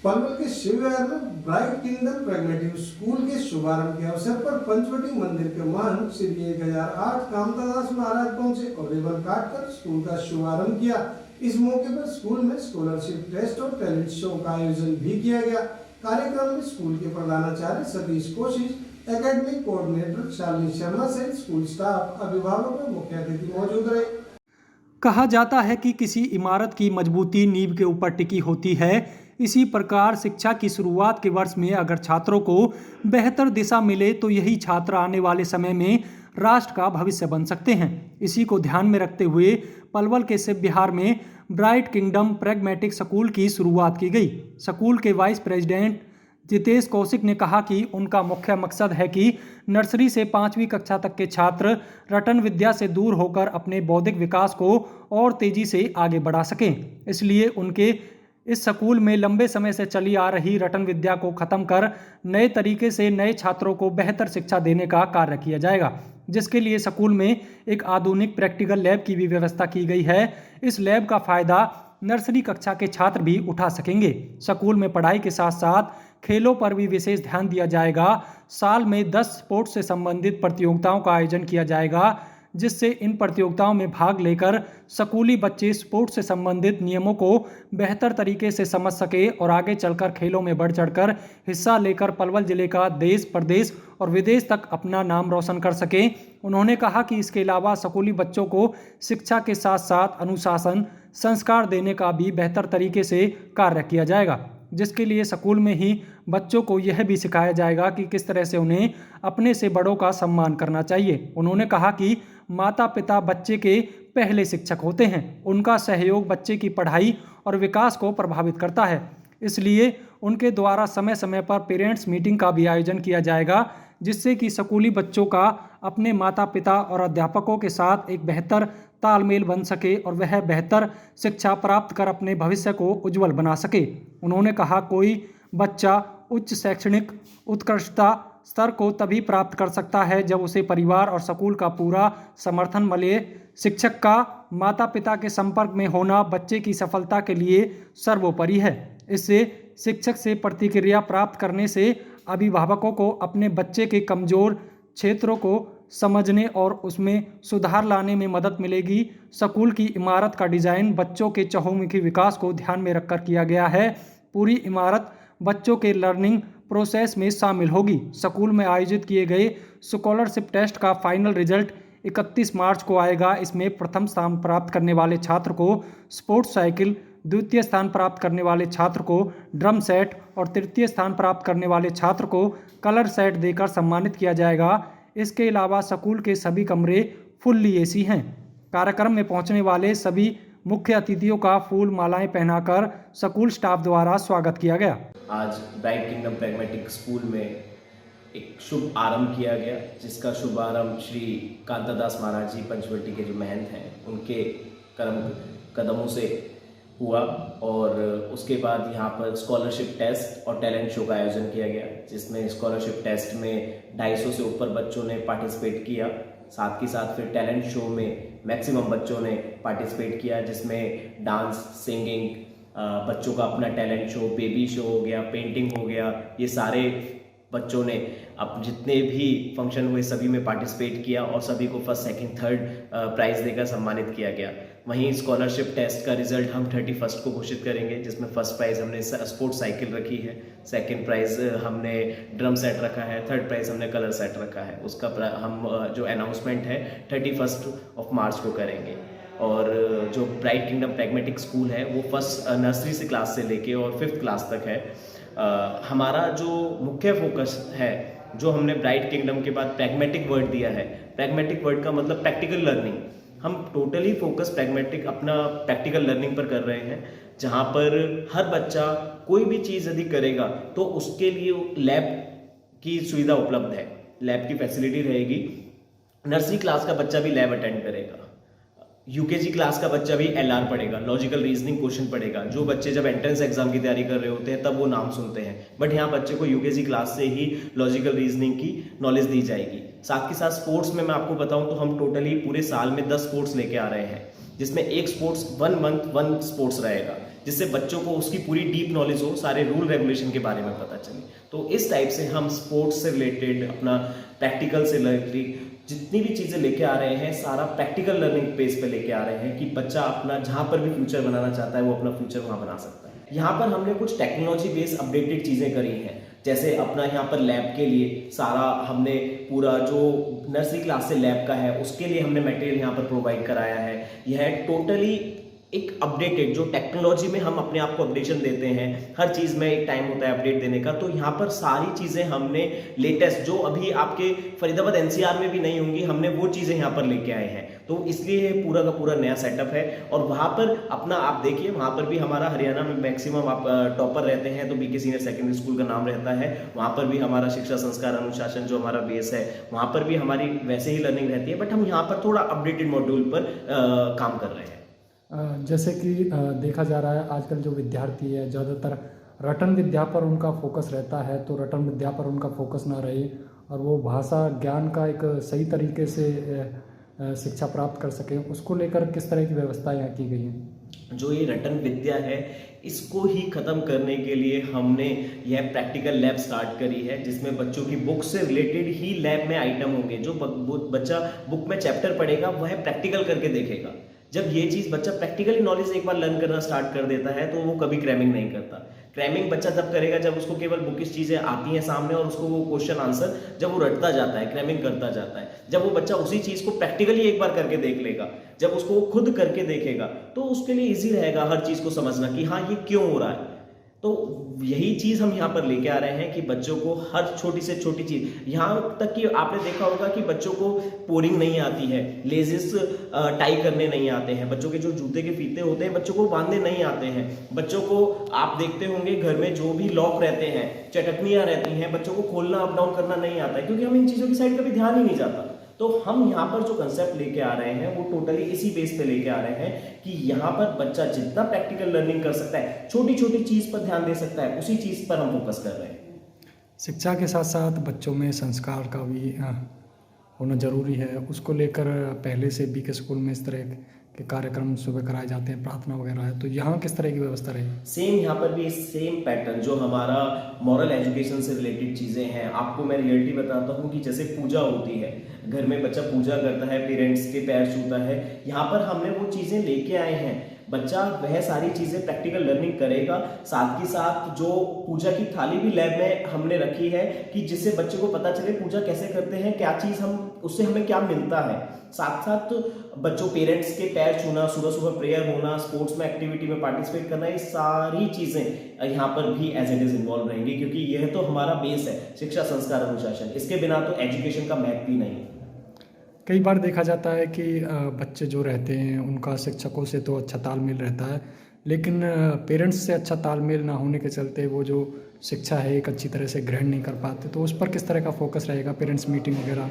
पलवल के शिव विहार में bright kingdom pragmatic school के शुभारंभ के अवसर पर पंचवटी मंदिर के महंत श्री 1008 कामतादास महाराज पहुंचे और रिबन काटकर स्कूल का शुभारंभ किया। इस मौके पर स्कूल में स्कॉलरशिप टेस्ट और टैलेंट शो का आयोजन भी किया गया। कार्यक्रम में स्कूल के प्रधानाचार्य सतीश कोशिश, एकेडमिक कोऑर्डिनेटर शालिनी शर्मा सहित स्कूल स्टाफ, अभिभावक और मुख्य अतिथि मौजूद रहे। कहा जाता है कि किसी इमारत की मजबूती नींव के ऊपर टिकी होती है। इसी प्रकार शिक्षा की शुरुआत के वर्ष में अगर छात्रों को बेहतर दिशा मिले तो यही छात्र आने वाले समय में राष्ट्र का भविष्य बन सकते हैं। इसी को ध्यान में रखते हुए पलवल के शिव विहार में ब्राइट किंगडम प्रैग्मेटिक स्कूल की शुरुआत की गई। स्कूल के वाइस प्रेसिडेंट जितेश कौशिक ने कहा कि उनका मुख्य मकसद है कि नर्सरी से 5वीं कक्षा तक के छात्र रटन विद्या से दूर होकर अपने बौद्धिक विकास को और तेजी से आगे बढ़ा सकें। इसलिए उनके इस स्कूल में लंबे समय से चली आ रही रटन विद्या को खत्म कर नए तरीके से नए छात्रों को बेहतर शिक्षा देने का कार्य किया जाएगा, जिसके लिए स्कूल में एक आधुनिक प्रैक्टिकल लैब की भी व्यवस्था की गई है। इस लैब का फायदा नर्सरी कक्षा के छात्र भी उठा सकेंगे। स्कूल में पढ़ाई के साथ साथ खेलों पर भी विशेष ध्यान दिया जाएगा। साल में 10 स्पोर्ट्स से संबंधित प्रतियोगिताओं का आयोजन किया जाएगा, जिससे इन प्रतियोगिताओं में भाग लेकर स्कूली बच्चे स्पोर्ट्स से संबंधित नियमों को बेहतर तरीके से समझ सके और आगे चलकर खेलों में बढ़ चढ़कर हिस्सा लेकर पलवल जिले का देश, प्रदेश और विदेश तक अपना नाम रोशन कर सके। उन्होंने कहा कि इसके अलावा स्कूली बच्चों को शिक्षा के साथ साथ अनुशासन, संस्कार देने का भी बेहतर तरीके से कार्य किया जाएगा, जिसके लिए स्कूल में ही बच्चों को यह भी सिखाया जाएगा कि किस तरह से उन्हें अपने से बड़ों का सम्मान करना चाहिए। उन्होंने कहा कि माता पिता बच्चे के पहले शिक्षक होते हैं। उनका सहयोग बच्चे की पढ़ाई और विकास को प्रभावित करता है। इसलिए उनके द्वारा समय समय पर पेरेंट्स मीटिंग का भी आयोजन किया जाएगा, जिससे कि स्कूली बच्चों का अपने माता पिता और अध्यापकों के साथ एक बेहतर तालमेल बन सके और वह बेहतर शिक्षा प्राप्त कर अपने भविष्य को उज्जवल बना सके। उन्होंने कहा कोई बच्चा उच्च शैक्षणिक उत्कृष्टता स्तर को तभी प्राप्त कर सकता है जब उसे परिवार और स्कूल का पूरा समर्थन मिले। शिक्षक का माता पिता के संपर्क में होना बच्चे की सफलता के लिए सर्वोपरि है। इससे शिक्षक से प्रतिक्रिया प्राप्त करने से अभिभावकों को अपने बच्चे के कमजोर क्षेत्रों को समझने और उसमें सुधार लाने में मदद मिलेगी। स्कूल की इमारत का डिजाइन बच्चों के चहुमुखी विकास को ध्यान में रखकर किया गया है। पूरी इमारत बच्चों के लर्निंग प्रोसेस में शामिल होगी। स्कूल में आयोजित किए गए स्कॉलरशिप टेस्ट का फाइनल रिजल्ट 31 मार्च को आएगा। इसमें प्रथम स्थान प्राप्त करने वाले छात्र को स्पोर्ट्स साइकिल, द्वितीय स्थान प्राप्त करने वाले छात्र को ड्रम सेट और तृतीय स्थान प्राप्त करने वाले छात्र को कलर सेट देकर सम्मानित किया जाएगा। इसके अलावा स्कूल के सभी कमरे फुल्ली एसी हैं। कार्यक्रम में पहुंचने वाले सभी मुख्य अतिथियों का फूल मालाएं पहनाकर स्कूल स्टाफ द्वारा स्वागत किया गया। आज ब्राइट किंगडम प्रैग्मेटिक स्कूल में एक शुभ आरंभ किया गया, जिसका शुभारंभ श्री कांतादास महाराज जी पंचवटी के जो महंत हैं उनके कदमों से हुआ और उसके बाद यहाँ पर स्कॉलरशिप टेस्ट और टैलेंट शो का आयोजन किया गया, जिसमें स्कॉलरशिप टेस्ट में 250 से ऊपर बच्चों ने पार्टिसिपेट किया। साथ ही साथ फिर टैलेंट शो में मैक्सिमम बच्चों ने पार्टिसिपेट किया, जिसमें डांस, सिंगिंग, बच्चों का अपना टैलेंट शो, बेबी शो हो गया, पेंटिंग हो गया, ये सारे बच्चों ने अब जितने भी फंक्शन हुए सभी में पार्टिसिपेट किया और सभी को फर्स्ट, सेकंड, थर्ड प्राइज़ देकर सम्मानित किया गया। वहीं स्कॉलरशिप टेस्ट का रिजल्ट हम 31 को घोषित करेंगे, जिसमें फर्स्ट प्राइज़ हमने स्पोर्ट्स साइकिल रखी है, सेकंड प्राइज़ हमने ड्रम सेट रखा है, थर्ड प्राइज़ हमने कलर सेट रखा है। उसका हम जो अनाउंसमेंट है 31 मार्च को करेंगे। और जो ब्राइट किंगडम प्रैग्मेटिक स्कूल है वो फर्स्ट नर्सरी से क्लास से लेके और 5th क्लास तक है। हमारा जो मुख्य फोकस है, जो हमने ब्राइट किंगडम के बाद प्रैग्मेटिक वर्ड दिया है, प्रैग्मेटिक वर्ड का मतलब प्रैक्टिकल लर्निंग। हम टोटली फोकस प्रैग्मेटिक अपना प्रैक्टिकल लर्निंग पर कर रहे हैं, जहाँ पर हर बच्चा कोई भी चीज़ यदि करेगा तो उसके लिए लैब की सुविधा उपलब्ध है, लैब की फैसिलिटी रहेगी। नर्सरी क्लास का बच्चा भी लैब अटेंड करेगा, यूकेजी क्लास का बच्चा भी एलआर पढ़ेगा, लॉजिकल रीजनिंग क्वेश्चन पढ़ेगा। जो बच्चे जब एंट्रेंस एग्जाम की तैयारी कर रहे होते हैं तब वो नाम सुनते हैं, बट यहाँ बच्चे को यूकेजी क्लास से ही लॉजिकल रीजनिंग की नॉलेज दी जाएगी। साथ ही साथ स्पोर्ट्स में मैं आपको बताऊं तो हम टोटली पूरे साल में 10 स्पोर्ट्स लेके आ रहे हैं, जिसमें एक स्पोर्ट्स 1 मंथ 1 स्पोर्ट्स रहेगा। जिससे बच्चों को उसकी पूरी डीप नॉलेज हो, सारे रूल रेगुलेशन के बारे में पता चले। तो इस टाइप से हम स्पोर्ट्स से रिलेटेड, अपना प्रैक्टिकल से रिलेटेड जितनी भी चीज़ें लेके आ रहे हैं, सारा प्रैक्टिकल लर्निंग बेस पे लेके आ रहे हैं कि बच्चा अपना जहाँ पर भी फ्यूचर बनाना चाहता है वो अपना फ्यूचर वहाँ बना सकता है। यहाँ पर हमने कुछ टेक्नोलॉजी बेस्ड अपडेटेड चीज़ें करी हैं, जैसे अपना यहाँ पर लैब के लिए सारा हमने पूरा जो नर्सरी क्लास से लैब का है उसके लिए हमने मटेरियल यहाँ पर प्रोवाइड कराया है। यह टोटली एक अपडेटेड, जो टेक्नोलॉजी में हम अपने आप को अपडेशन देते हैं, हर चीज़ में एक टाइम होता है अपडेट देने का, तो यहाँ पर सारी चीज़ें हमने लेटेस्ट जो अभी आपके फरीदाबाद एनसीआर में भी नहीं होंगी, हमने वो चीज़ें यहाँ पर लेके आए हैं। तो इसलिए पूरा का पूरा नया सेटअप है। और वहाँ पर अपना आप देखिए, वहाँ पर भी हमारा हरियाणा में मैक्सिमम आप टॉपर रहते हैं तो बीके सीनियर सेकेंडरी स्कूल का नाम रहता है। वहाँ पर भी हमारा शिक्षा संस्कार अनुशासन जो हमारा बेस है, वहाँ पर भी हमारी वैसे ही लर्निंग रहती है, बट हम यहाँ पर थोड़ा अपडेटेड मॉड्यूल पर काम कर रहे हैं। जैसे कि देखा जा रहा है आजकल जो विद्यार्थी है ज़्यादातर रटन विद्या पर उनका फोकस रहता है, तो रटन विद्या पर उनका फोकस ना रहे और वो भाषा ज्ञान का एक सही तरीके से शिक्षा प्राप्त कर सकें, उसको लेकर किस तरह की व्यवस्था यहाँ की गई है? जो ये रटन विद्या है इसको ही ख़त्म करने के लिए हमने यह प्रैक्टिकल लैब स्टार्ट करी है, जिसमें बच्चों की बुक से रिलेटेड ही लैब में आइटम होंगे। जो बच्चा बुक में चैप्टर पढ़ेगा वह प्रैक्टिकल करके देखेगा। जब ये चीज़ बच्चा प्रैक्टिकली नॉलेज एक बार लर्न करना स्टार्ट कर देता है तो वो कभी क्रैमिंग नहीं करता। क्रैमिंग बच्चा तब करेगा जब उसको केवल बुकिश चीज़ें आती हैं सामने और उसको वो क्वेश्चन आंसर जब वो रटता जाता है, क्रैमिंग करता जाता है। जब वो बच्चा उसी चीज़ को प्रैक्टिकली एक बार करके देख लेगा, जब उसको वो खुद करके देखेगा, तो उसके लिए ईजी रहेगा हर चीज़ को समझना कि हाँ ये क्यों हो रहा है। तो यही चीज़ हम यहाँ पर लेके आ रहे हैं कि बच्चों को हर छोटी से छोटी चीज़, यहाँ तक कि आपने देखा होगा कि बच्चों को पोरिंग नहीं आती है, लेजिस टाई करने नहीं आते हैं, बच्चों के जो जूते के फीते होते हैं बच्चों को बांधने नहीं आते हैं, बच्चों को आप देखते होंगे घर में जो भी लॉक रहते हैं, चटकनियाँ रहती हैं, बच्चों को खोलना अप डाउन करना नहीं आता है, क्योंकि हम इन चीज़ों की साइड कभी ध्यान ही नहीं जाता। तो हम यहाँ पर जो कंसेप्ट लेके आ रहे हैं वो टोटली इसी बेस पे लेके आ रहे हैं कि यहाँ पर बच्चा जितना प्रैक्टिकल लर्निंग कर सकता है, छोटी छोटी चीज़ पर ध्यान दे सकता है, उसी चीज़ पर हम फोकस कर रहे हैं। शिक्षा के साथ साथ बच्चों में संस्कार का भी होना जरूरी है, उसको लेकर पहले से बीके स्कूल में इस तरह के कार्यक्रम सुबह कराए जाते हैं, प्रार्थना वगैरह है, तो यहाँ किस तरह की व्यवस्था रहेगी? सेम यहाँ पर भी सेम पैटर्न, जो हमारा मॉरल एजुकेशन से रिलेटेड चीज़ें हैं। आपको मैं रियलिटी बताता हूँ कि जैसे पूजा होती है, घर में बच्चा पूजा करता है, पेरेंट्स के पैर छूता है, यहाँ पर हमने वो चीज़ें लेके आए हैं। बच्चा वह सारी चीज़ें प्रैक्टिकल लर्निंग करेगा, साथ ही साथ जो पूजा की थाली भी लैब में हमने रखी है कि जिससे बच्चे को पता चले पूजा कैसे करते हैं, क्या चीज़ हम उससे हमें क्या मिलता है। साथ साथ बच्चों पेरेंट्स के पैर छूना, सुबह सुबह प्रेयर होना, स्पोर्ट्स में एक्टिविटी में पार्टिसिपेट करना, ये सारी चीज़ें यहाँ पर भी एज इट इज़ इन्वॉल्व रहेंगी, क्योंकि यह तो हमारा बेस है, शिक्षा संस्कार अनुशासन। इसके बिना तो एजुकेशन का महत्व ही नहीं। कई बार देखा जाता है कि बच्चे जो रहते हैं उनका शिक्षकों से तो अच्छा तालमेल रहता है, लेकिन पेरेंट्स से अच्छा तालमेल ना होने के चलते वो जो शिक्षा है एक अच्छी तरह से ग्रहण नहीं कर पाते, तो उस पर किस तरह का फोकस रहेगा, पेरेंट्स मीटिंग वगैरह?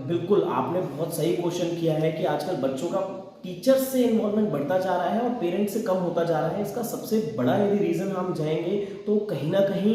बिल्कुल, आपने बहुत सही क्वेश्चन किया है कि आजकल बच्चों का टीचर्स से इन्वॉल्वमेंट बढ़ता जा रहा है और पेरेंट्स से कम होता जा रहा है। इसका सबसे बड़ा यदि रीज़न हम जाएंगे तो कहीं ना कहीं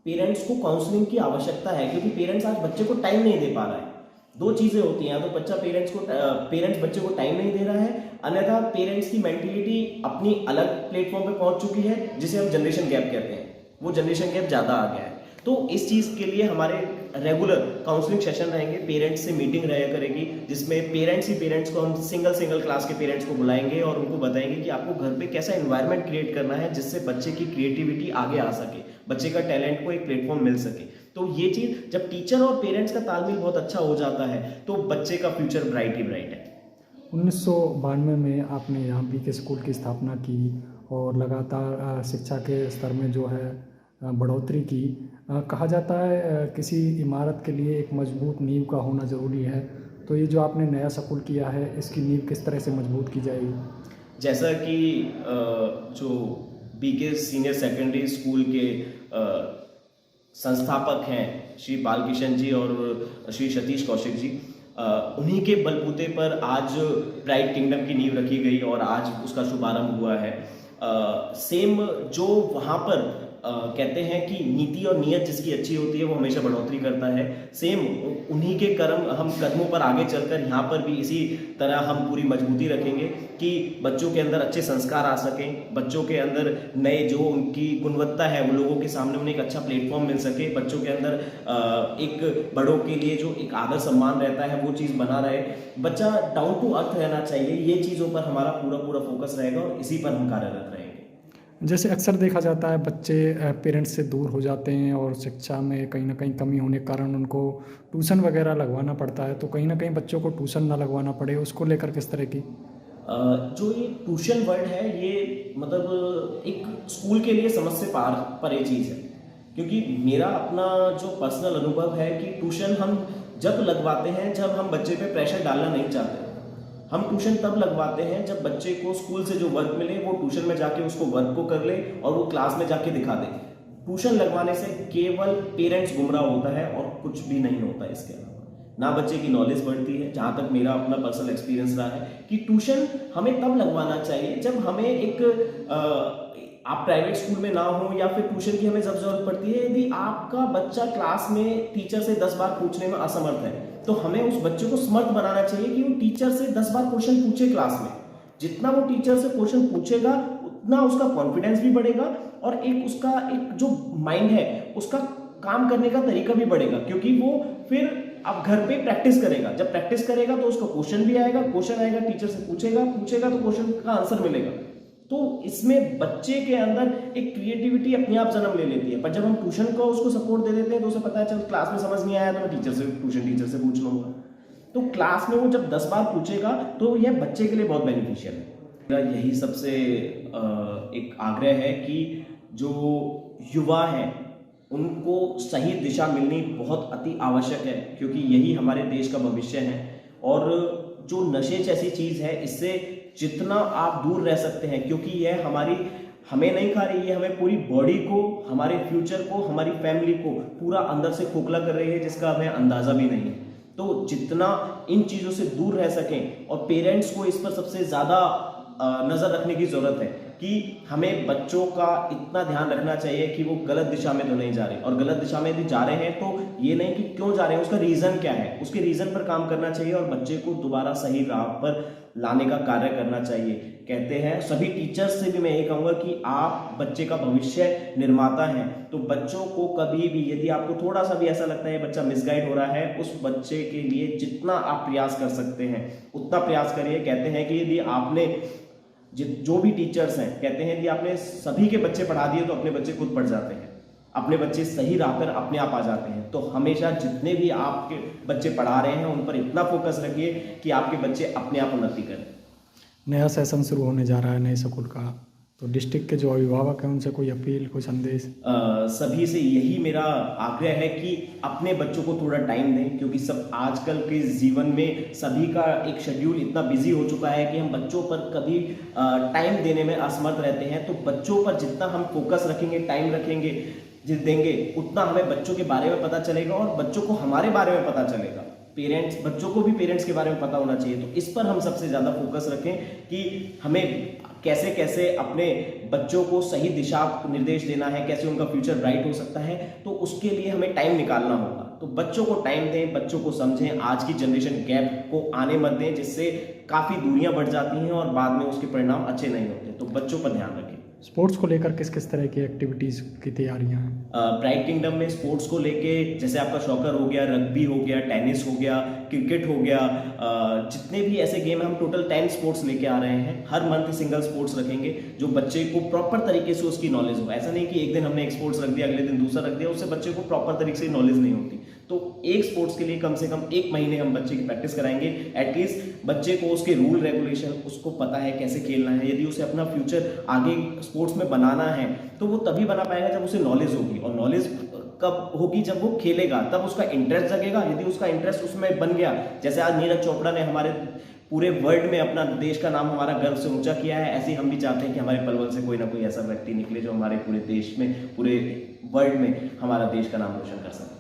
पेरेंट्स को काउंसलिंग की आवश्यकता है, क्योंकि पेरेंट्स आज बच्चे को टाइम नहीं दे पा रहा है। दो चीज़ें होती हैं, तो बच्चा पेरेंट्स बच्चे को टाइम नहीं दे रहा है, अन्यथा पेरेंट्स की मेंटलिटी अपनी अलग प्लेटफॉर्म पे पहुंच चुकी है, जिसे हम जनरेशन गैप कहते हैं। वो जनरेशन गैप ज़्यादा आ गया है। तो इस चीज़ के लिए हमारे रेगुलर काउंसलिंग सेशन रहेंगे, पेरेंट्स से मीटिंग रहा करेगी, जिसमें पेरेंट्स को हम सिंगल क्लास के पेरेंट्स को बुलाएंगे और उनको बताएंगे कि आपको घर पे कैसा एनवायरनमेंट क्रिएट करना है जिससे बच्चे की क्रिएटिविटी आगे आ सके, बच्चे का टैलेंट को एक प्लेटफॉर्म मिल सके। तो ये चीज़ जब टीचर और पेरेंट्स का तालमेल बहुत अच्छा हो जाता है तो बच्चे का फ्यूचर ब्राइट ही ब्राइट है। 1992 में आपने यहाँ बीके स्कूल की स्थापना की और लगातार शिक्षा के स्तर में जो है बढ़ोतरी की। कहा जाता है किसी इमारत के लिए एक मजबूत नींव का होना ज़रूरी है, तो ये जो आपने नया स्कूल किया है इसकी नींव किस तरह से मजबूत की जाएगी? जैसा कि जो बीके सीनियर सेकेंडरी स्कूल के संस्थापक हैं श्री बालकिशन जी और श्री सतीश कौशिक जी, उन्हीं के बलबूते पर आज ब्राइट किंगडम की नींव रखी गई और आज उसका शुभारंभ हुआ है। सेम जो वहाँ पर कहते हैं कि नीति और नीयत जिसकी अच्छी होती है वो हमेशा बढ़ोतरी करता है। सेम उन्हीं के कदमों पर आगे चलकर यहाँ पर भी इसी तरह हम पूरी मजबूती रखेंगे कि बच्चों के अंदर अच्छे संस्कार आ सकें, बच्चों के अंदर नए जो उनकी गुणवत्ता है वो लोगों के सामने उन्हें एक अच्छा प्लेटफॉर्म मिल सके, बच्चों के अंदर एक बड़ों के लिए जो एक आदर सम्मान रहता है वो चीज़ बना रहे, बच्चा डाउन टू अर्थ रहना चाहिए। ये चीज़ों पर हमारा पूरा फोकस रहेगा और इसी पर हम कार्यरत रहेंगे। जैसे अक्सर देखा जाता है बच्चे पेरेंट्स से दूर हो जाते हैं और शिक्षा में कहीं ना कहीं कमी होने के कारण उनको ट्यूशन वगैरह लगवाना पड़ता है, तो कहीं ना कहीं बच्चों को ट्यूशन ना लगवाना पड़े उसको लेकर किस तरह की जो ये ट्यूशन वर्ड है ये मतलब एक स्कूल के लिए समझ से पार परे चीज़ है, क्योंकि मेरा अपना जो पर्सनल अनुभव है कि ट्यूशन हम जब लगवाते हैं जब हम बच्चे पे प्रेशर डालना नहीं चाहते। हम ट्यूशन तब लगवाते हैं जब बच्चे को स्कूल से जो वर्क मिले वो ट्यूशन में जाके उसको वर्क को कर ले और वो क्लास में जाके दिखा दे। ट्यूशन लगवाने से केवल पेरेंट्स गुमराह होता है और कुछ भी नहीं होता इसके अलावा, ना बच्चे की नॉलेज बढ़ती है। जहाँ तक मेरा अपना पर्सनल एक्सपीरियंस रहा है कि ट्यूशन हमें तब लगवाना चाहिए जब हमें एक आप प्राइवेट स्कूल में ना हो या फिर ट्यूशन की हमें जब जरूरत पड़ती है, यदि आपका बच्चा क्लास में टीचर से 10 बार पूछने में असमर्थ है तो हमें उस बच्चे को समर्थ बनाना चाहिए कि वो टीचर से 10 बार क्वेश्चन पूछे क्लास में। जितना वो टीचर से क्वेश्चन पूछेगा उतना उसका कॉन्फिडेंस भी बढ़ेगा और एक उसका एक जो माइंड है उसका काम करने का तरीका भी बढ़ेगा, क्योंकि वो फिर अब घर पे प्रैक्टिस करेगा। जब प्रैक्टिस करेगा तो उसका क्वेश्चन भी आएगा, क्वेश्चन आएगा टीचर से पूछेगा तो क्वेश्चन का आंसर मिलेगा। तो इसमें बच्चे के अंदर एक क्रिएटिविटी अपने आप जन्म ले लेती है। पर जब हम ट्यूशन को उसको सपोर्ट दे देते हैं तो उसे पता है चल क्लास में समझ नहीं आया तो मैं ट्यूशन टीचर से पूछ लूंगा। तो क्लास में वो जब 10 बार पूछेगा तो यह बच्चे के लिए बहुत बेनिफिशियल है। मेरा यही सबसे एक आग्रह है कि जो युवा हैं उनको सही दिशा मिलनी बहुत अति आवश्यक है, क्योंकि यही हमारे देश का भविष्य है। और जो नशे जैसी चीज़ है इससे जितना आप दूर रह सकते हैं, क्योंकि यह हमें नहीं खा रही है, हमें पूरी बॉडी को, हमारे फ्यूचर को, हमारी फैमिली को पूरा अंदर से खोखला कर रही है जिसका हमें अंदाजा भी नहीं है। तो जितना इन चीज़ों से दूर रह सकें, और पेरेंट्स को इस पर सबसे ज़्यादा नज़र रखने की ज़रूरत है कि हमें बच्चों का इतना ध्यान रखना चाहिए कि वो गलत दिशा में तो नहीं जा रहे, और गलत दिशा में यदि जा रहे हैं तो ये नहीं कि क्यों जा रहे हैं, उसका रीज़न क्या है, उसके रीज़न पर काम करना चाहिए और बच्चे को दोबारा सही राह पर लाने का कार्य करना चाहिए। कहते हैं सभी टीचर्स से भी मैं ये कहूँगा कि आप बच्चे का भविष्य निर्माता हैं, तो बच्चों को कभी भी यदि आपको थोड़ा सा भी ऐसा लगता है बच्चा मिसगाइड हो रहा है, उस बच्चे के लिए जितना आप प्रयास कर सकते हैं उतना प्रयास करिए। कहते हैं कि यदि आपने जो भी टीचर्स हैं कहते हैं कि आपने सभी के बच्चे पढ़ा दिए तो अपने बच्चे खुद पढ़ जाते हैं, अपने बच्चे सही राह पर अपने आप आ जाते हैं। तो हमेशा जितने भी आपके बच्चे पढ़ा रहे हैं उन पर इतना फोकस रखिए कि आपके बच्चे अपने आप उन्नति करें। नया सेशन शुरू होने जा रहा है नए स्कूल का, तो डिस्ट्रिक्ट के जो अभिभावक हैं उनसे कोई अपील, कोई संदेश? सभी से यही मेरा आग्रह है कि अपने बच्चों को थोड़ा टाइम दें, क्योंकि सब आजकल के जीवन में सभी का एक शेड्यूल इतना बिजी हो चुका है कि हम बच्चों पर कभी टाइम देने में असमर्थ रहते हैं। तो बच्चों पर जितना हम फोकस रखेंगे, टाइम रखेंगे, देंगे, उतना हमें बच्चों के बारे में पता चलेगा और बच्चों को हमारे बारे में पता चलेगा। बच्चों को भी पेरेंट्स के बारे में पता होना चाहिए। तो इस पर हम सबसे ज़्यादा फोकस रखें कि हमें कैसे कैसे अपने बच्चों को सही दिशा निर्देश देना है, कैसे उनका फ्यूचर ब्राइट हो सकता है, तो उसके लिए हमें टाइम निकालना होगा। तो बच्चों को टाइम दें, बच्चों को समझें, आज की जनरेशन गैप को आने मत दें जिससे काफ़ी दूरियां बढ़ जाती हैं और बाद में उसके परिणाम अच्छे नहीं होते। तो बच्चों पर ध्यान रखें। स्पोर्ट्स को लेकर किस किस तरह की एक्टिविटीज़ की तैयारियां हैं? ब्राइट किंगडम में स्पोर्ट्स को लेके जैसे आपका सॉकर हो गया, रग्बी हो गया, टेनिस हो गया, क्रिकेट हो गया, जितने भी ऐसे गेम हैं हम टोटल 10 स्पोर्ट्स लेके आ रहे हैं। हर मंथ सिंगल स्पोर्ट्स रखेंगे जो बच्चे को प्रॉपर तरीके से उसकी नॉलेज हो। ऐसा नहीं कि एक दिन हमने एक स्पोर्ट्स रख दिया, अगले दिन दूसरा रख दिया, उससे बच्चे को प्रॉपर तरीके से नॉलेज नहीं होती। तो एक स्पोर्ट्स के लिए कम से कम 1 महीने हम बच्चे की प्रैक्टिस कराएंगे। एटलीस्ट बच्चे को उसके रूल रेगुलेशन उसको पता है कैसे खेलना है। यदि उसे अपना फ्यूचर आगे स्पोर्ट्स में बनाना है तो वो तभी बना पाएगा जब उसे नॉलेज होगी, और नॉलेज कब होगी जब वो खेलेगा, तब उसका इंटरेस्ट जगेगा। यदि उसका इंटरेस्ट उसमें बन गया, जैसे आज नीरज चोपड़ा ने हमारे पूरे वर्ल्ड में अपना देश का नाम हमारा गर्व से ऊंचा किया है, ऐसे ही हम भी चाहते हैं कि हमारे पलवल से कोई ना कोई ऐसा व्यक्ति निकले जो हमारे पूरे देश में, पूरे वर्ल्ड में हमारा देश का नाम रोशन कर सके।